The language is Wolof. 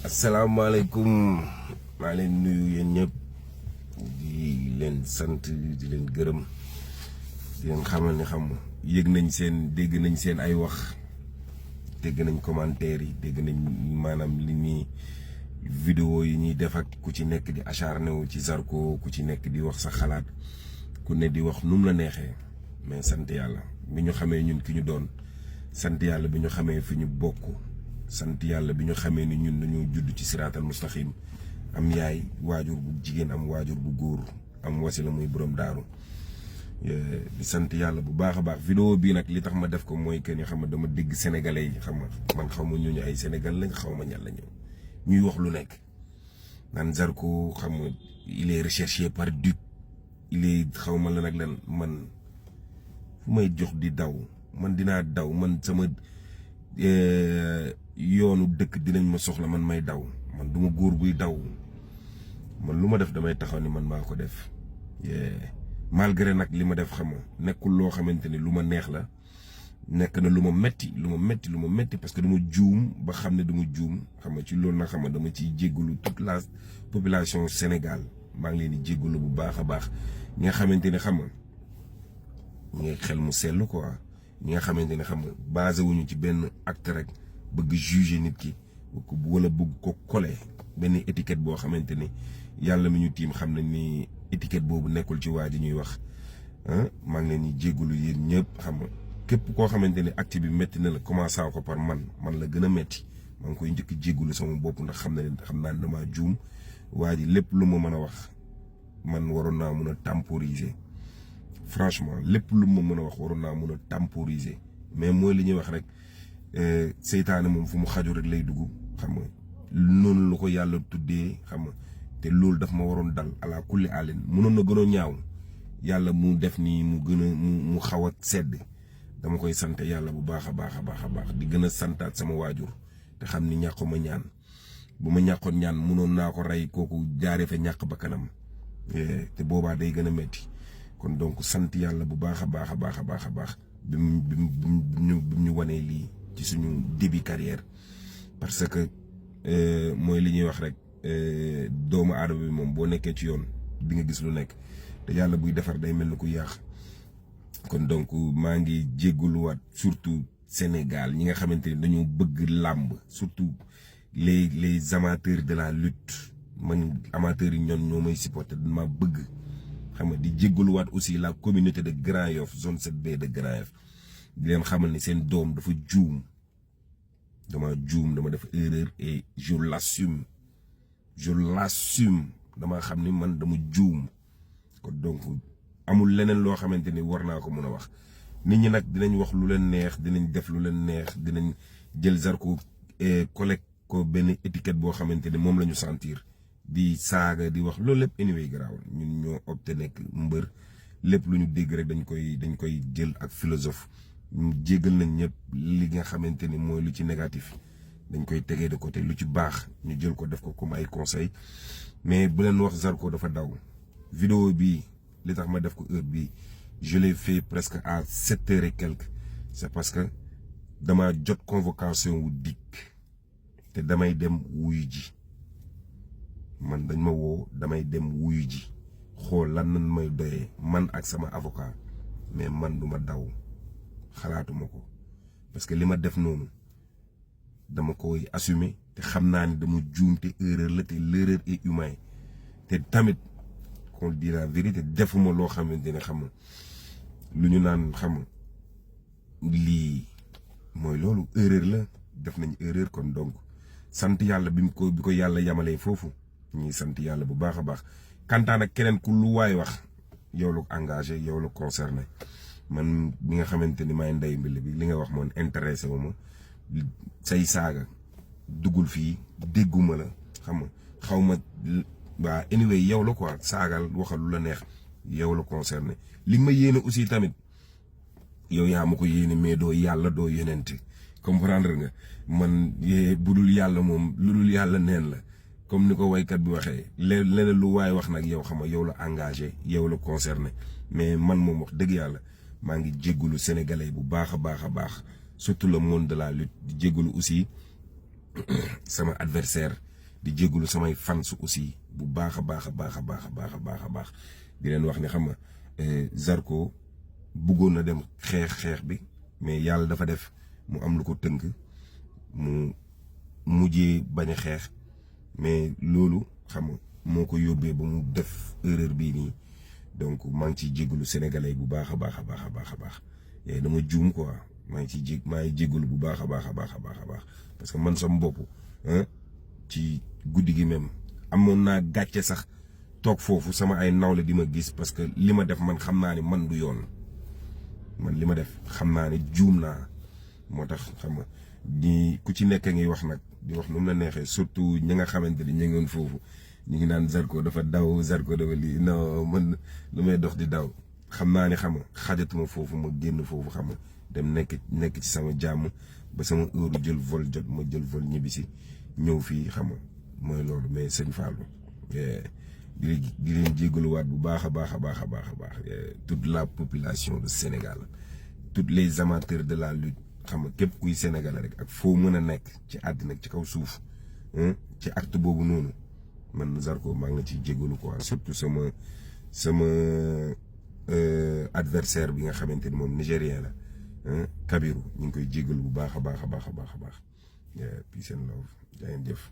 asalaamaaleykum maa leen nuyu yéen ñëpp di leen sant di leen gërëm di leen xamal ni xam yëg nañ seen dégg nañ seen ay wax dégg nañ commentaire yi dégg nañ maanaam li ñuy vidéo yi ñuy def ak ku ci nekk di acharné wu ci Zarko ku ci nekk di wax sa xalaat ku ne di wax nu mu la neexee mais sant yàlla bi ñu xamee ñun ki ñu doon sant yàlla bi ñu xamee fi ñu bokk sant yàlla bi ñu xamee ni ñun dañoo judd ci siraatal mustaxim am yaay waajur bu jigéen am waajur bu góor am wasila muy borom daaru di sant yàlla bu baax a baax vidéo bii nag li tax ma def ko mooy que ni xam nga dama dégg sénégalais yi xam nga man xaw ma ñooñu ay sénégal lañ xaw ma ñan la ñëw ñuy wax lu nekk naan Zarko xam nga il est recherché par Duc il est xaw ma la nag lan man fu may jox di daw man dinaa daw man sama yoonu dëkk dinañ ma soxla man may daw man duma góor guy daw man lu ma def damay taxaw ni man maa ko def malgré nag li ma def xam nga nekkul loo xamante ni lu ma neex la nekk na lu ma metti parce que dama juum ba xam ne dama juum xam nga ci loolu nag xam nga dama ciy jéggalu toute la population Sénégal maa ngi leen di jéggalu bu baax a baax ñi nga xamante ni xam nga ñu ngi xel mu sell quoi ñi nga xamante ni xam nga basé wuñu ci benn acte rek bëgg juger nit ki wala bëgg ko coller benn étiquette boo xamante ni yàlla mi ñu tiim xam nañ ni étiquette boobu nekkul ci waa ji ñuy wax maa ngi leen di jéggalu yéen ñëpp xam nga képp koo xamante ni acte bi métti na la commencé ko par man la gën a métti maa ngi koy njëkk jéggalu sama bopp ndax xam naa ne damaa juum waa ji lépp lu ma mën a wax man waroon naa mun a temporiser franchement lépp lu ma mën a wax waroon naa mun a temporiser mais mooy li ñuy wax rek seytaane moom fu mu xaju rek lay dugg xam nga noonu la ko yàlla tuddee xam nga te loolu daf ma waroon dal ala kulli àllen mënoon na gën a ñaaw yàlla mu def nii mu gën a mu xaw a sedd dama koy sant yàlla bu baax a baax di gën a santaat sama waajur te xam ni ñàkkuma ñaan bu ma ñàkkoon ñaan mënoon naa ko rey kooku jaaree fa ñàkk ba kanam te boobaa day gën a metti kon donc sant yàlla bu baax a baax bi ñu wanee lii ci suñu début carrière parce que mooy li ñuy wax rek doomu aadama bi moom boo nekkee ci yoon di nga gis lu nekk te yàlla buy defar day mel ni ku yàq kon donc maa ngi jégguluwaat surtout Sénégal ñi nga xamante ni dañoo bëgg làmb surtout les amateurs de la lutte man amateurs yi ñoo may supporter dama bëgg xam nga di jégguluwaat aussi la communauté de Grand Yoff zone 7B de Grand Yoff di leen xamal ni seen doom dafa juum dama def erreur et je l'assume dama xam ni man dama juum kon donc amul leneen loo xamante ni war naa ko mën a wax nit ñi nag dinañ wax lu leen neex dinañ def lu leen neex dinañ jël Zarko collègue ko benn étiquette boo xamante ni moom la ñu sentir di saaga di wax loolu lépp anyway garaawal ñun ñoo opté nekk mbër lépp lu ñu dégg rek dañ koy jël ak philosophe ñu jéggal nañ ñëpp li nga xamante ni mooy lu ci négatif dañ koy tegee de côté lu ci baax ñu jël ko def ko comme ay conseil mais bu leen wax Zarko dafa daw vidéo bii li tax ma def ko heure bii je l'ai fait presque à 7h et quelques c'est parce que dama jot convocation wu dikk te damay dem wuyu ji man dañ ma woo damay dem wuyu ji xool lan nan may doyee man ak sama avocat mais man duma daw xalaatuma ko parce que li ma def noonu dama koy assumer te xam naa ni dama juum te erreur la te l'erreur est humaine te tamit qu'on dit la vérité defuma loo xamante ne xam nga lu ñu naan xam nga lii mooy loolu erreur la def nañ erreur kon donc sant yàlla bi ko yàlla yamalee foofu ñuy sant yàlla bu baax a baax kantaan ak keneen ku lu waay wax yow la engagé yow la concerné man bi nga xamante ni maay ndey mbili bi li nga wax moom intéressé wu ma say saaga duggul fii dégguma la xam nga xaw ma waa anyway yow la quoi saagal waxal lu la neex yow la concerné li ma yéene aussi tamit yow yaa ma ko yéene mais doo yàlla doo yenente comprendre nga man budul yàlla moom lu dul yàlla neen la comme ni ko waykat bi waxee leneen lu waay wax nag yow xam nga yow la engagé yow la concerné mais man moom wax dëgg yàlla maa ngi jéggulu sénégalais bu baax a baax surtout le monde de la lutte di jéggulu aussi sama adversaire di jégalu samay fans aussi bu baax a baax di leen wax ne xam nga Zarko bëggoon na dem xeex bi mais yàlla dafa def mu am lu ko tënk mu mujjee bañ a xeex mais loolu xam nga moo ko yóbbee ba mu def erreur bii nii donc maa ngi ciy jégalu sénégalais bu baax a baax dama juum quoi maa ngi jégalu bu baax a baax parce que man sama bopp ci guddi gi même amoon naa gàcce sax toog foofu sama ay nawle di ma gis parce que li ma def man xam naa ni man du yoon man li ma def xam naa ni juum naa moo tax xam nga di ku ci nekk ngi wax nag di wax nu mu la neexee surtout ñi nga xamante ni ñu ngi woon foofu ñu ngi naan Zarko dafa daw Zarko dafa lii non man lu may dox di daw xam naa ni xam nga xajatuma foofu ma génn foofu xam nga dem nekk ci sama jàmm ba sama heure jël vol jot ma jël vol ñibbisi ñëw fii xam nga mooy loolu mais sëñ Fallou di leen jégaluwaat bu baax a baax toute la population du Sénégal tous les amateurs de la lutte xam nga képp kuy Sénégalais rek ak foo mën a nekk ci àddina ci kaw suuf ci acte boobu noonu man Zarko maa ngi la ciy jégalu quoi surtout sama adversaire bi nga xamante ni moom nigérien la Kabiru ñu ngi koy jégalu bu baax a baax peace and love jaa ngeen jëf